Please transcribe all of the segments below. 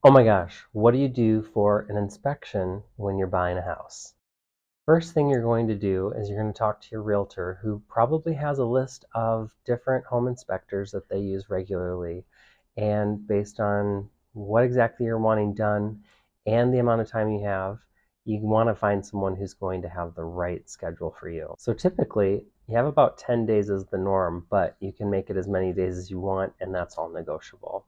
Oh my gosh, what do you do for an inspection when you're buying a house? First thing you're going to do is you're going to talk to your realtor who probably has a list of different home inspectors that they use regularly. And based on what exactly you're wanting done and the amount of time you have, you want to find someone who's going to have the right schedule for you. So typically, you have about 10 days as the norm, but you can make it as many days as you want, and that's all negotiable.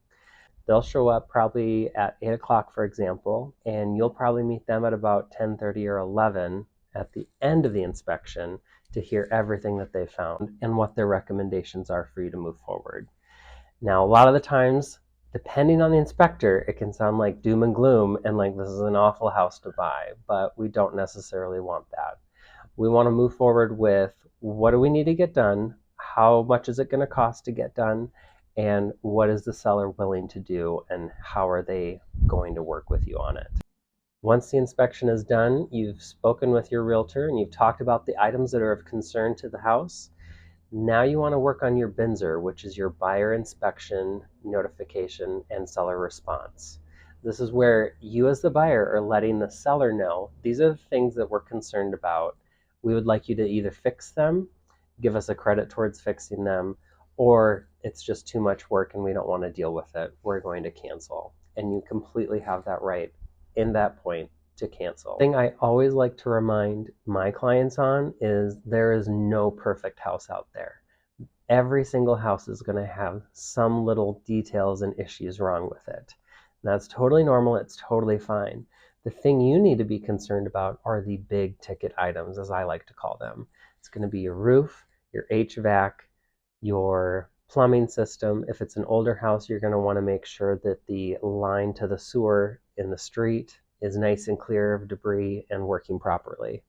They'll show up probably at 8 o'clock, for example, and you'll probably meet them at about 10:30 or 11 at the end of the inspection to hear everything that they found and what their recommendations are for you to move forward. Now, a lot of the times, depending on the inspector, it can sound like doom and gloom and like this is an awful house to buy, but we don't necessarily want that. We want to move forward with what do we need to get done, how much is it going to cost to get done, and what is the seller willing to do, and how are they going to work with you on it. Once the inspection is done, you've spoken with your realtor and you've talked about the items that are of concern to the house. Now you want to work on your BINSR, which is your buyer inspection notification and seller response. This is where you as the buyer are letting the seller know these are the things that we're concerned about. We would like you to either fix them, give us a credit towards fixing them, or it's just too much work and we don't want to deal with it. We're going to cancel. And you completely have that right in that point to cancel. The thing I always like to remind my clients on is there is no perfect house out there. Every single house is going to have some little details and issues wrong with it. That's totally normal. It's totally fine. The thing you need to be concerned about are the big ticket items, as I like to call them. It's going to be your roof, your HVAC, your plumbing system. If it's an older house, you're going to want to make sure that the line to the sewer in the street is nice and clear of debris and working properly.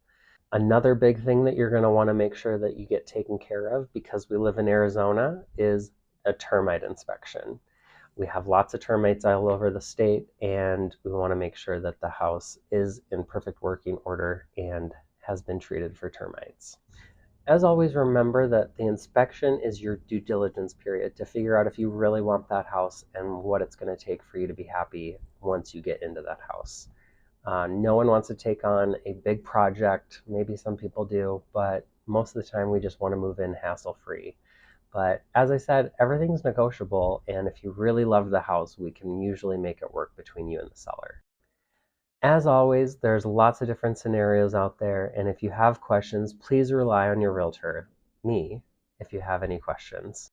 Another big thing that you're going to want to make sure that you get taken care of because we live in Arizona is a termite inspection. We have lots of termites all over the state, and we want to make sure that the house is in perfect working order and has been treated for termites. As always, remember that the inspection is your due diligence period to figure out if you really want that house and what it's going to take for you to be happy once you get into that house. No one wants to take on a big project. Maybe some people do, but most of the time we just want to move in hassle-free. But as I said, everything's negotiable, and if you really love the house, we can usually make it work between you and the seller. As always, there's lots of different scenarios out there, and if you have questions, please rely on your realtor, me, if you have any questions.